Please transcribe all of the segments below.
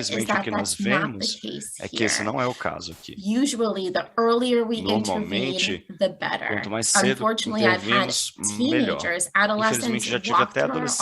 infelizmente, o que nós that's not the vemos case é que esse here. não é o caso aqui. Usually, the earlier we Normalmente, intervene, the better. quanto mais cedo Unfortunately, I've had intervimos, melhor. teenagers, Infelizmente, adolescents já tive walk até through our adolescentes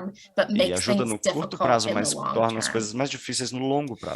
term, but E makes ajuda things no curto difficult prazo, in the mas long torna as term. coisas mais difíceis no longo prazo.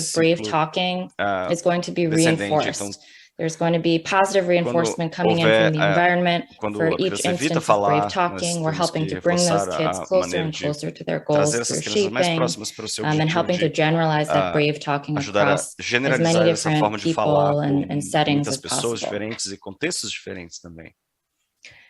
of brave ciclo talking is going to be descendente. Então, reinforced. There's going to be positive reinforcement coming in houver, from the environment. quando For a each criança evita instance of falar, brave nós talking, we're temos helping que to bring those reforçar kids a closer maneira and de closer to their goals trazer through essas crianças mais shaping, próximas para o seu and helping to objetivo de generalize that brave talking ajudar a across as generalizar many essa forma different de falar people por and settings muitas as pessoas possible. diferentes e contextos diferentes também.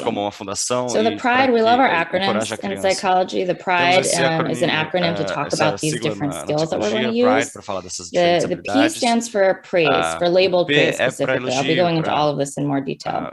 system. como uma fundação So the e PRIDE, para we love our que acronyms encoraje a in criança. psychology. The PRIDE Temos esse is an acronym, acronym to talk essa about these sigla different na skills that we're going to psicologia, use. PRIDE, para falar dessas diferentes The P habilidades. stands for praise, for labeled P praise é para specifically. I'll be elogio, going into para all of this in more detail.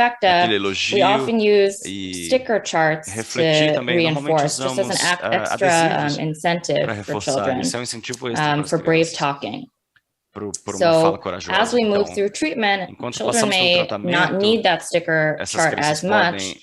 trifecta, we elogio often use e sticker charts to refletir também. Normalmente reinforce, just as usamos an extra adesivos incentive para for reforçar. children, Isso é um incentivo extra para as for brave crianças, talking. por uma So, fala corajosa. as we move Então, through treatment, enquanto children passamos pelo may not tratamento, need that sticker essas chart crianças as much podem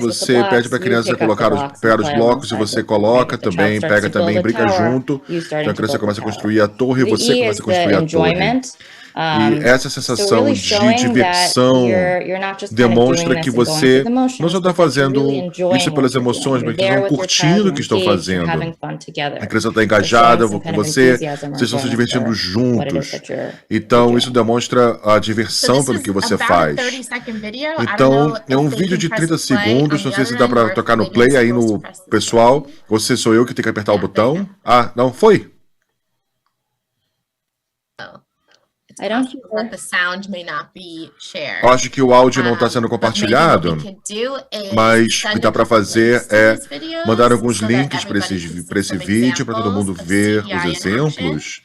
você pede para a criança pegar os blocos e você coloca também, pega também, brinca junto. Então a criança começa a construir a torre e você começa a construir a torre. E essa sensação de diversão demonstra que você não só está fazendo isso pelas emoções, mas que estão curtindo o que estão fazendo. A criança está engajada com você, vocês estão se divertindo juntos. Então, isso demonstra a diversão pelo que você faz. Então, é um vídeo de 30 segundos, não sei se dá para tocar no play aí no pessoal, ou se sou eu que tenho que apertar o botão. Ah, não, foi? Eu acho que o áudio não está sendo compartilhado, mas o que dá para fazer é mandar alguns links para esse vídeo, para todo mundo ver os exemplos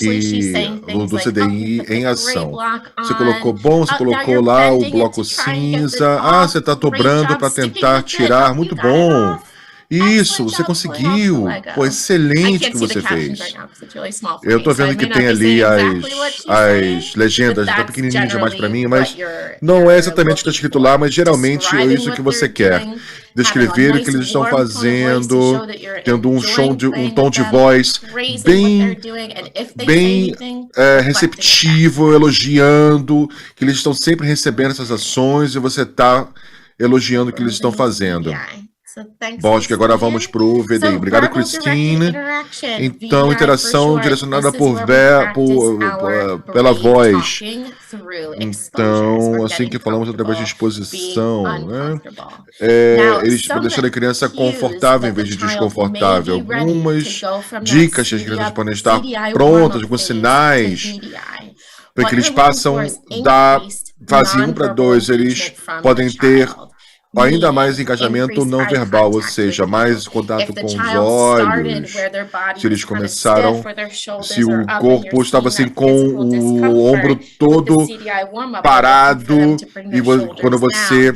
e do CDI em ação. Você colocou bom, você colocou lá o bloco cinza. Ah, você está dobrando para tentar tirar. Muito bom. Isso, você conseguiu. Pô, excelente que você fez. Eu tô vendo que tem ali as legendas, tá pequenininho demais para mim, mas não é exatamente o que está escrito lá, mas geralmente é isso que você quer. Descrever o que eles estão fazendo, tendo um tom de voz bem receptivo, elogiando, que eles estão sempre recebendo essas ações e você está elogiando o que eles estão fazendo. Bom, acho que agora vamos para o VDI. Obrigado, Christine. Então, interação direcionada pela voz. Então, assim que falamos através de exposição, né? Eles deixam a criança confortável em vez de desconfortável. Algumas dicas que as crianças podem estar prontas, alguns sinais, para que eles passam da fase 1 para 2, eles podem ter ainda mais engajamento não verbal, ou seja, mais contato com os olhos. Se eles começaram, se o corpo estava assim com o ombro todo parado, e quando você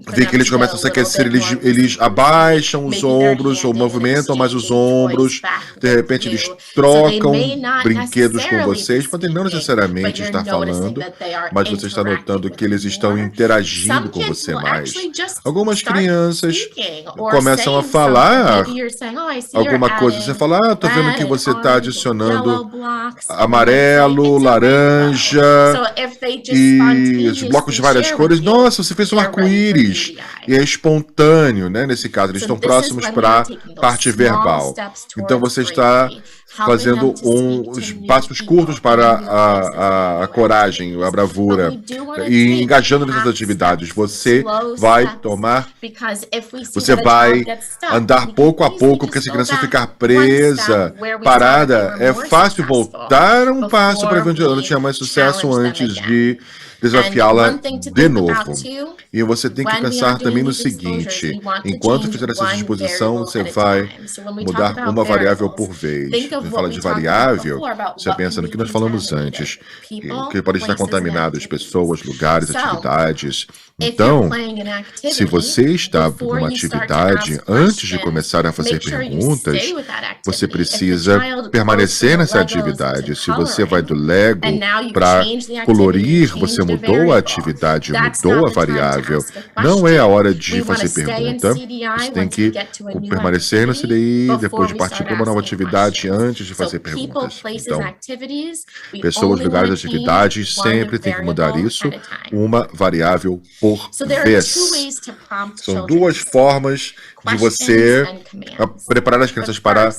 vê que eles começam a se aquecer, eles abaixam os ombros ou movimentam mais os ombros, de repente eles trocam brinquedos com vocês, podem não necessariamente estar falando, mas você está notando que eles estão interagindo com você mais. Algumas crianças começam a falar alguma coisa. Você fala, tô vendo que você está adicionando amarelo, laranja e os blocos de várias cores. Nossa, você fez um arco-íris. E é espontâneo, né? Nesse caso, eles estão próximos para a parte verbal. Então, você está fazendo uns passos curtos para a coragem, a bravura, e engajando nessas atividades. Você vai andar pouco a pouco, porque se a criança ficar presa, parada, é fácil voltar um passo para ver onde ela tinha mais sucesso antes de desafiá-la de novo. E você tem que pensar também no seguinte: enquanto fizer essa disposição, você vai mudar uma variável por vez. Você fala de variável, você pensa no que nós falamos antes, que pode estar contaminado, as pessoas, lugares, atividades. Então, se você está numa atividade, antes de começar a fazer perguntas, você precisa permanecer nessa atividade. Se você vai do Lego para colorir, você mudou a atividade, mudou a variável. Não é a hora de fazer pergunta. Você tem que permanecer no CDI, depois de partir para uma nova atividade, antes de fazer perguntas. Então, pessoas, lugares, atividades, sempre tem que mudar isso, uma variável por vez. São duas formas de você preparar as crianças para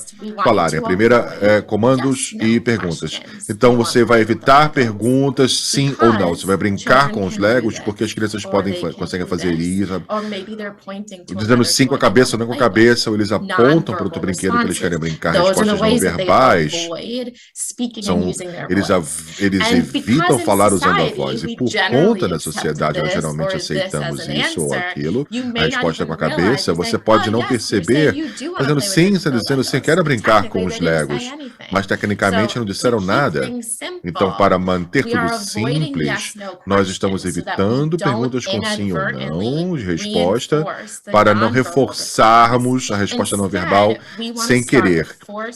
falarem. A primeira é comandos e perguntas. Então, você vai evitar perguntas sim ou não. Você vai brincar com os Legos, porque as crianças conseguem fazer isso. Dizendo sim com a cabeça, não com a cabeça, ou eles apontam para outro brinquedo que eles querem brincar. Respostas não verbais. Eles evitam falar usando a voz. E por conta da sociedade, nós geralmente aceitamos isso ou aquilo. A resposta é com a cabeça. Você pode não perceber, fazendo sim, dizendo sim, quero brincar com os Legos, mas tecnicamente não disseram nada. Então, para manter tudo simples, nós estamos evitando perguntas com sim ou não, de resposta, para não reforçarmos a resposta não verbal sem querer.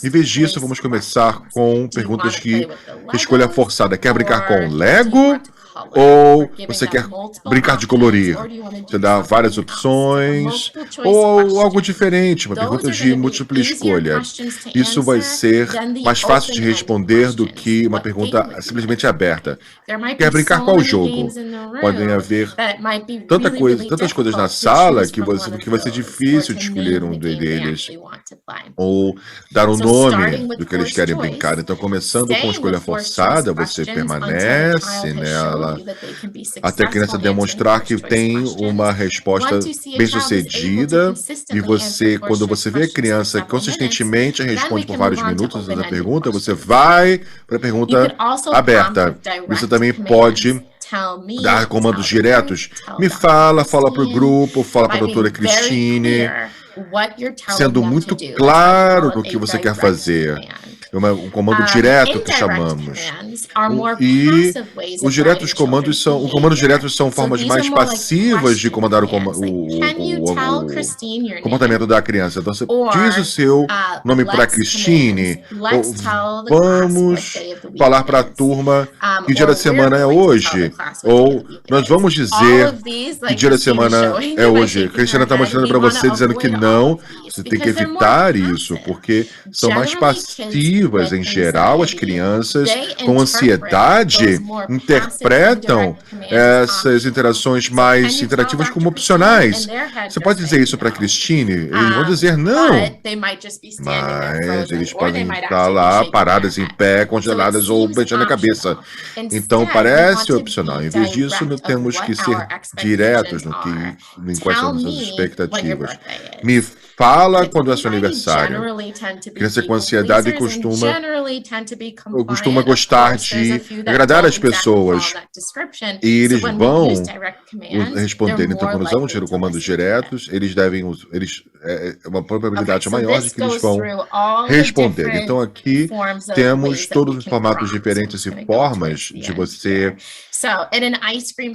Em vez disso, vamos começar com perguntas que escolha forçada. Quer brincar com Lego ou você quer brincar de colorir? Você dá várias opções, ou algo diferente, uma pergunta de múltipla escolha. Isso vai ser mais fácil de responder do que uma pergunta simplesmente aberta. Quer brincar qual jogo? Podem haver tantas coisas na sala que vai ser difícil de escolher um deles, ou dar um nome do que eles querem brincar. Então, começando com escolha forçada, você permanece nela até a criança demonstrar que tem uma resposta bem-sucedida, e você, quando você vê a criança consistentemente responde por vários minutos essa pergunta, você vai para a pergunta aberta. Você também pode dar comandos diretos. Me fala para o grupo, fala para a doutora Christine, sendo muito claro no que você quer fazer. Um comando direto que chamamos. E os comandos diretos são formas mais passivas de comandar o comportamento da criança. Então, você diz o seu nome para a Christine, ou vamos falar para a turma que dia da semana é hoje, ou nós vamos dizer que dia da semana é hoje. A Cristina está mostrando para você, dizendo que não, você tem que evitar isso, porque são mais passivas em geral. As crianças com ansiedade interpretam essas interações mais interativas como opcionais. Você pode dizer isso para a Christine? Eles vão dizer não, mas eles podem estar lá paradas em pé, congeladas ou beijando a cabeça. Então parece opcional. Em vez disso, temos que ser diretos em quais são as expectativas. Me fala quando é seu aniversário. Criança com ansiedade costuma gostar de agradar as pessoas, e eles vão responder. Então, quando usamos comandos diretos, uma probabilidade maior de que eles vão responder. Então, aqui temos todos os formatos diferentes e formas de você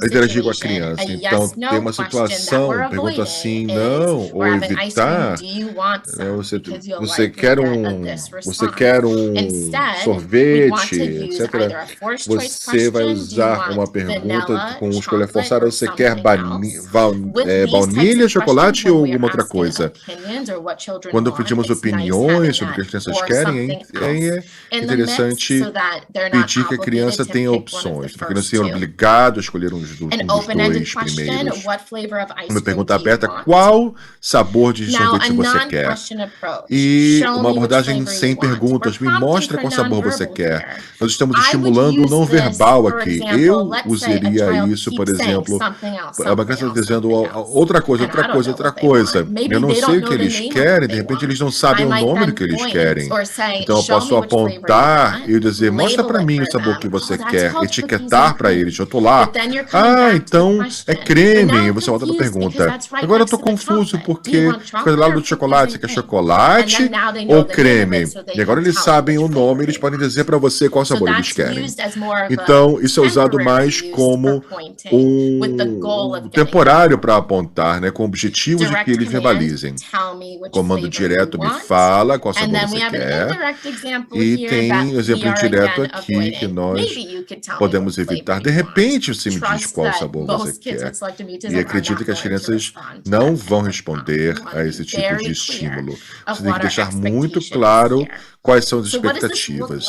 interagir com a criança. Então, tem uma situação, pergunta sim, não, ou evitar. Você quer um sorvete, etc. Você vai usar uma pergunta com escolha forçada. Você quer baunilha, chocolate ou alguma outra coisa? Quando pedimos opiniões sobre o que as crianças querem, é interessante pedir que a criança tenha opções, porque não ser obrigado a escolher um dos dois primeiros. Uma pergunta aberta: qual sabor de sorvete você quer? E uma abordagem sem perguntas: me mostra qual sabor você quer. Nós estamos estimulando o não verbal aqui. Eu usaria isso, por exemplo, uma criança dizendo outra coisa. Eu não sei o que eles querem, de repente eles não sabem o nome do que eles querem. Então eu posso apontar e dizer: mostra para mim o sabor que você quer, etiquetar para eles. Eu tô lá. Então é creme. E você volta para a pergunta. Agora eu tô confuso porque foi lá do chocolate. Você quer chocolate ou creme? E agora eles sabem o nome, eles podem dizer para você qual sabor eles querem. Então, isso é usado mais como um temporário para apontar, né, com o objetivo de que eles verbalizem. Comando direto: me fala qual sabor você quer. E tem exemplo direto aqui que nós podemos evitar. De repente, você me diz qual sabor você quer. E acredito que as crianças não vão responder a esse tipo de estímulo. Você tem que deixar muito claro quais são as expectativas.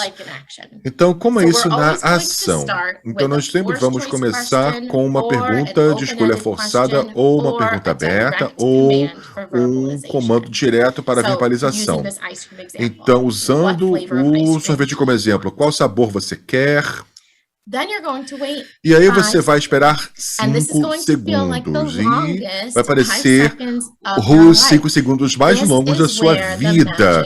Então, como é isso na ação? Então, nós sempre vamos começar com uma pergunta de escolha forçada, ou uma pergunta aberta, ou um comando direto para verbalização. Então, usando o sorvete como exemplo: qual sabor você quer? E aí você vai esperar 5 segundos e vai aparecer os 5 segundos mais longos da sua vida.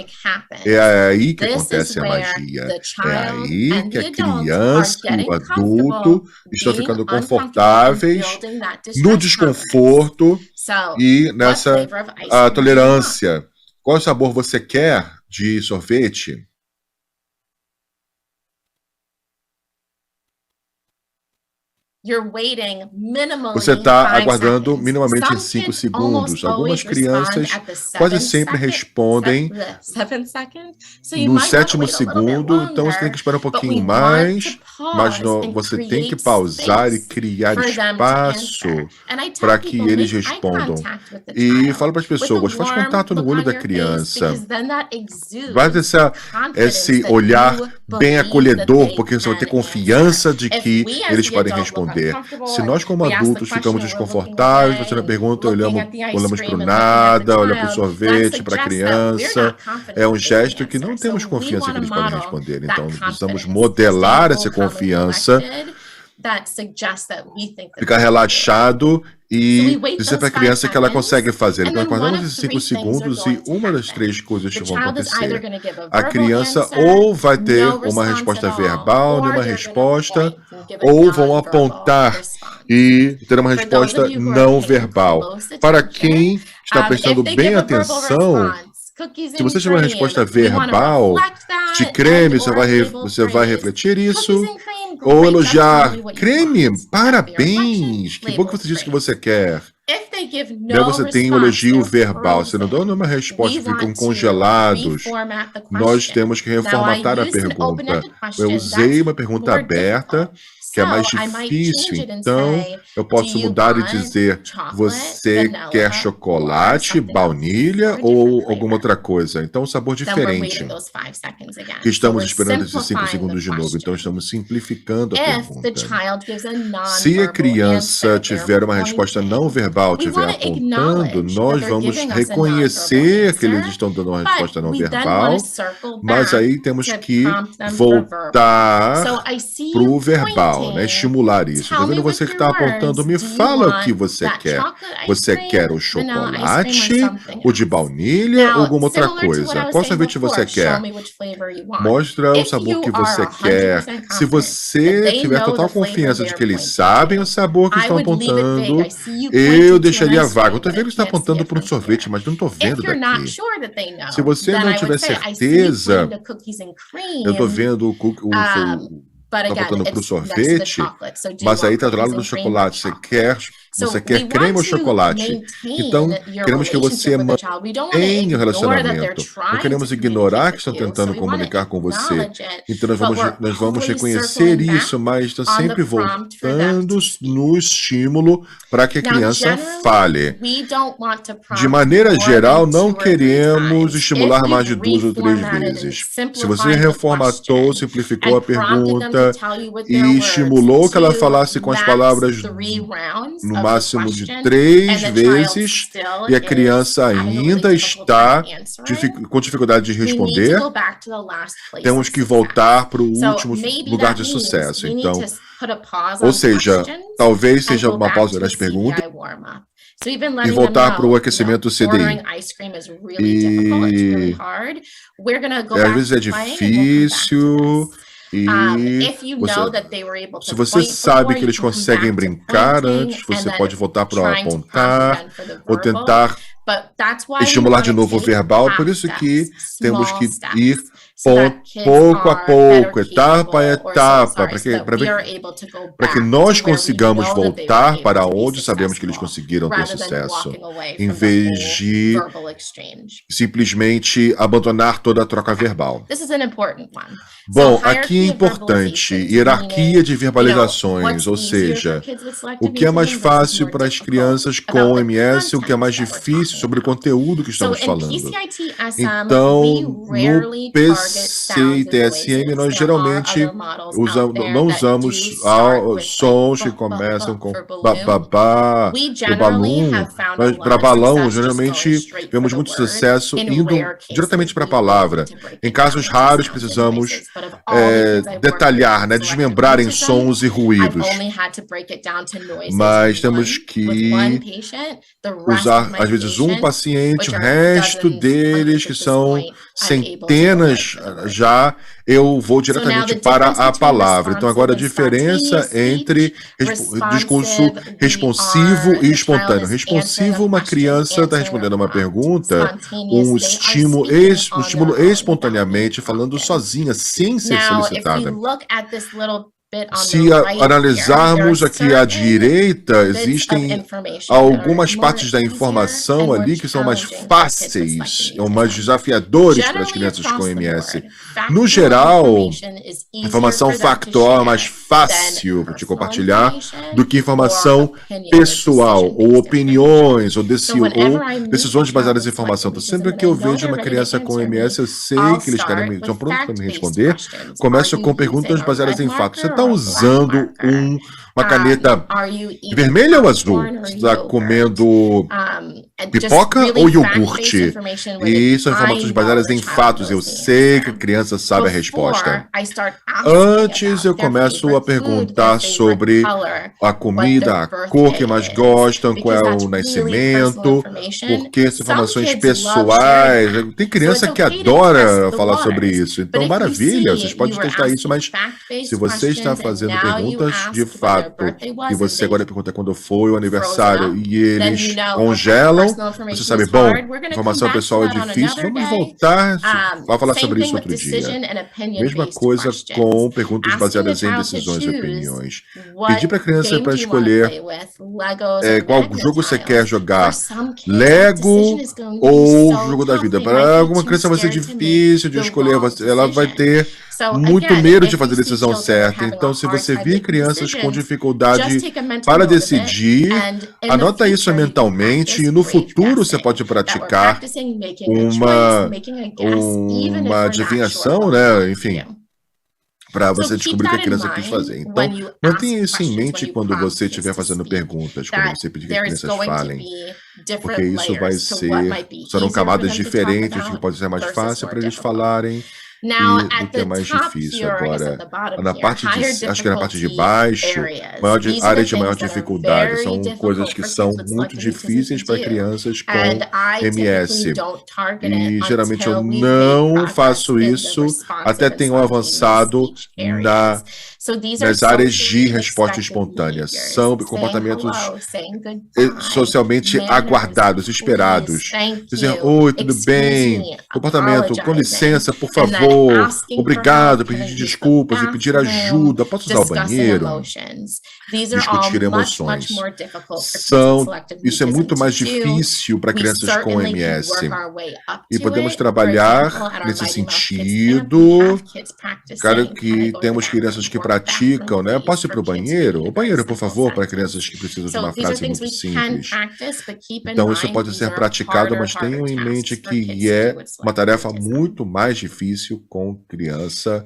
É aí que acontece a magia. É aí que a criança e o adulto estão ficando confortáveis no desconforto e nessa tolerância. Qual sabor você quer de sorvete? Você está aguardando minimamente em 5 segundos. Algumas crianças quase sempre respondem no 7º segundo, então você tem que esperar um pouquinho mais, mas você tem que pausar e criar espaço para que eles respondam. E fala para as pessoas, faz contato no olho da criança. Vai ter esse olhar bem acolhedor, porque você vai ter confiança de que eles podem responder. Se nós, como adultos, ficamos desconfortáveis, você não pergunta, olhamos para o nada, olha para o sorvete, para a criança, é um gesto que não temos confiança que eles podem responder. Então, precisamos modelar essa confiança, ficar relaxado e dizer para a criança que ela consegue fazer. Então, aguardamos esses 5 segundos e uma das 3 coisas que vão acontecer. A criança ou vai ter uma resposta verbal, nenhuma resposta, ou vão apontar e ter uma resposta não verbal. Para quem está prestando bem atenção, se você tiver uma resposta verbal de creme, você vai refletir isso, ou elogiar, creme, parabéns, que bom que você disse que você quer. Daí você tem um elogio verbal, você não dá nenhuma resposta, ficam congelados. Nós temos que reformatar a pergunta. Eu usei uma pergunta aberta, que é mais difícil, então eu posso mudar e dizer, você quer chocolate, baunilha ou alguma outra coisa? Então, um sabor diferente. Que estamos esperando esses 5 segundos de novo, então estamos simplificando a pergunta. Se a criança tiver uma resposta não verbal, estiver apontando, nós vamos reconhecer que eles estão dando uma resposta não verbal, mas aí temos que voltar para o verbal. Né, estimular isso. Tá vendo você que está apontando? Me fala o que você quer. Você quer o chocolate, o de baunilha ou alguma outra coisa? Qual sorvete você quer? Mostra o sabor que você quer. Se você tiver total confiança de que eles sabem o sabor que estão apontando, eu deixaria vago. Eu estou vendo que está apontando para um sorvete, mas não estou vendo daqui. Se você não tiver certeza, eu estou vendo está apontando para o sorvete, mas aí está do lado do chocolate. Você quer creme ou chocolate? Então, queremos que você mantenha o relacionamento. Não queremos ignorar que estão tentando comunicar com você. Então, nós vamos reconhecer isso, mas está sempre voltando no estímulo para que a criança fale. De maneira geral, não queremos estimular mais de 2 ou 3 vezes. Se você reformatou, simplificou a pergunta e estimulou que ela falasse com as palavras no máximo de 3 vezes e a criança ainda está com dificuldade de responder, temos que voltar para o último lugar de sucesso. Então, ou seja, talvez seja uma pausa das perguntas e voltar para o aquecimento CDI. E às vezes é difícil. E se você sabe que eles conseguem brincar antes, você pode voltar para o apontar ou tentar estimular de novo o verbal. Por isso que temos que ir pouco a pouco, etapa a etapa, para que nós consigamos voltar para onde sabemos que eles conseguiram ter sucesso, em vez de simplesmente abandonar toda a troca verbal. Bom, aqui é importante, hierarquia de verbalizações, ou seja, o que é mais fácil para as crianças com MS, o que é mais difícil sobre o conteúdo que estamos falando. Então, no PC e TSM, nós geralmente não usamos sons que começam com bababá, o balão. Para balão, geralmente, vemos muito sucesso indo diretamente para a palavra. Em casos raros, precisamos detalhar, né, desmembrar em sons e ruídos. Mas temos que usar, às vezes, um paciente, o resto deles, que são centenas já, eu vou diretamente para a palavra. Então, agora a diferença entre discurso responsivo e espontâneo. Responsivo, uma criança está respondendo a uma pergunta, um estímulo espontaneamente, falando sozinha, sem ser solicitada. Se analisarmos aqui à direita, existem algumas partes da informação ali que são mais fáceis, ou mais desafiadores para as crianças com MS. No geral, informação factual é mais fácil de compartilhar do que informação pessoal, ou opiniões, ou decisões baseadas em informação. Então, sempre que eu vejo uma criança com MS, eu sei que eles estão prontos para me responder. Começo com perguntas baseadas em fatos. Você está usando uma caneta vermelha ou azul? Você está comendo pipoca ou iogurte? E são informações baseadas em fatos. Eu sei que a criança sabe a resposta. Antes eu começo a perguntar sobre a comida, a cor que mais gostam, qual é o nascimento, porque são informações pessoais. Tem criança que adora falar sobre isso. Então, maravilha, vocês podem testar isso, mas se você está fazendo perguntas de fato, e você agora pergunta quando foi o aniversário e eles congelam, você sabe, bom, informação pessoal é difícil, vamos voltar a falar sobre isso outro dia. Mesma coisa com perguntas baseadas em decisões e opiniões. Pedir para a criança para escolher qual jogo você quer jogar, Lego ou jogo da vida. Para alguma criança vai ser difícil de escolher, ela vai ter muito medo de fazer a decisão certa. Então, se você vir crianças com dificuldade para decidir, anota isso mentalmente e no futuro você pode praticar uma adivinhação, né? Enfim, para você descobrir o que a criança quis fazer. Então, mantenha isso em mente quando você estiver fazendo perguntas, quando você pedir que as crianças falem, porque isso serão camadas diferentes, que pode ser mais fácil para eles falarem. E do que é mais difícil agora, acho que na parte de baixo, áreas de maior dificuldade, são coisas que são muito difíceis para crianças com MS. E geralmente eu não faço isso, até tenho avançado nas áreas de resposta espontânea. São comportamentos socialmente aguardados, esperados. Dizer, oi, tudo bem? Comportamento, com licença, por favor. Obrigado, pedir desculpas e pedir ajuda. Posso usar o banheiro? Discutir emoções. Isso é muito mais difícil para crianças com MS. E podemos trabalhar nesse sentido. Claro que temos crianças que praticam, né? Posso ir para o banheiro? O banheiro, por favor, para crianças que precisam de uma frase muito simples. Então, isso pode ser praticado, mas tenham em mente que é uma tarefa muito mais difícil com criança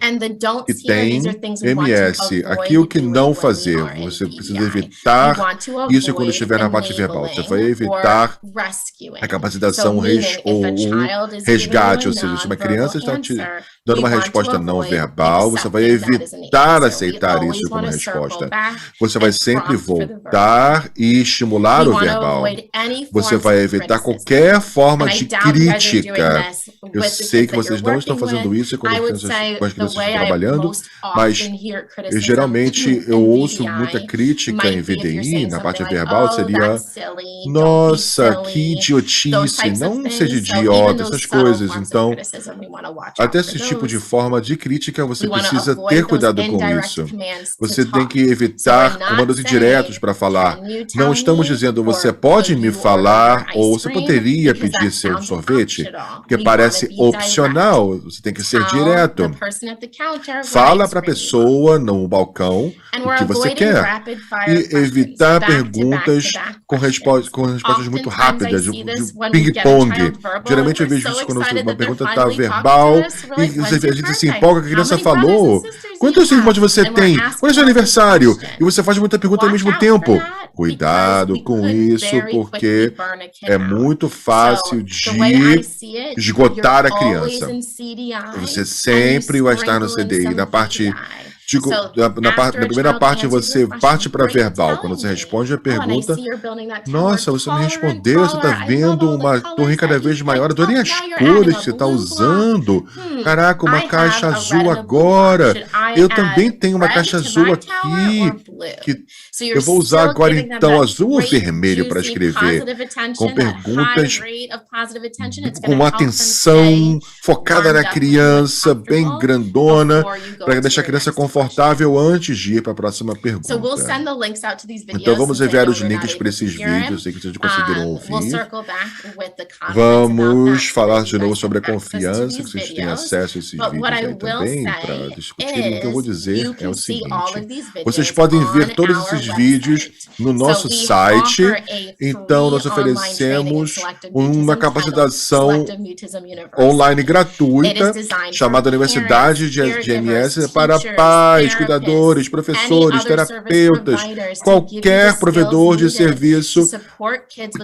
que tem MS. Aqui o que não fazer, você precisa evitar isso quando estiver na parte verbal. Você vai evitar a capacitação ou resgate, ou seja, se uma criança está te dando uma resposta não verbal, você vai evitar aceitar isso como resposta. Você vai sempre voltar e estimular o verbal. Você vai evitar qualquer forma de crítica. Eu sei que vocês não estão fazendo isso quando as crianças estão trabalhando, mas geralmente eu ouço muita crítica em VDI, na parte verbal, seria nossa, que idiotice, não seja idiota, essas coisas. Então, até esse tipo de forma de crítica, você precisa ter cuidado com isso. Você tem que evitar comandos indiretos para falar. Não estamos dizendo você pode me falar ou você poderia pedir seu sorvete, porque parece opcional, você tem que ser direto. Fala para a pessoa no balcão o que você quer e evitar perguntas com respostas muito rápidas, de ping-pong. Geralmente eu vejo isso quando uma pergunta está verbal e a gente se empolga que a criança falou. Quantos irmãos você tem? Qual é o seu aniversário? E você faz muita pergunta ao mesmo tempo. Cuidado com isso, porque é muito fácil de esgotar a criança. Você sempre vai estar no CDI. Na primeira parte, você parte para verbal. Quando você responde a pergunta, nossa, você me respondeu, você está vendo uma torre cada vez maior. Adorei as cores que você está usando. Caraca, uma caixa azul agora. Eu também tenho uma caixa azul aqui, que eu vou usar agora então azul ou vermelho para escrever, com perguntas com atenção focada na criança, bem grandona, para deixar a criança confortável antes de ir para a próxima pergunta. Então vamos enviar os links para esses vídeos, sei que vocês conseguiram ouvir. Vamos falar de novo sobre a confiança, que vocês têm acesso a esses vídeos aí também, para discutirem. O que eu vou dizer é o seguinte: vocês podem ver todos esses vídeos no nosso site, então nós oferecemos uma capacitação online gratuita, chamada Universidade de MS, para pais, cuidadores, professores, terapeutas, qualquer provedor de serviço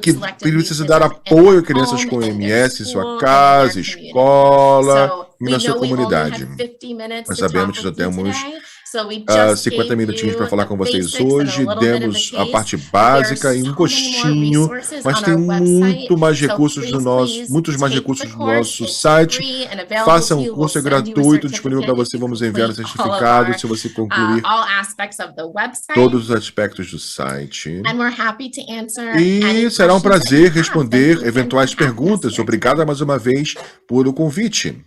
que precisa dar apoio a crianças com MS em sua casa, escola e na sua comunidade. Nós sabemos que já temos 50 minutinhos para falar com vocês hoje. Demos a parte básica e um gostinho, mas tem muitos mais recursos no nosso site. Faça um curso, é gratuito, disponível para você. Vamos enviar o certificado se você concluir todos os aspectos do site. E será um prazer responder eventuais perguntas. Obrigada mais uma vez por o convite.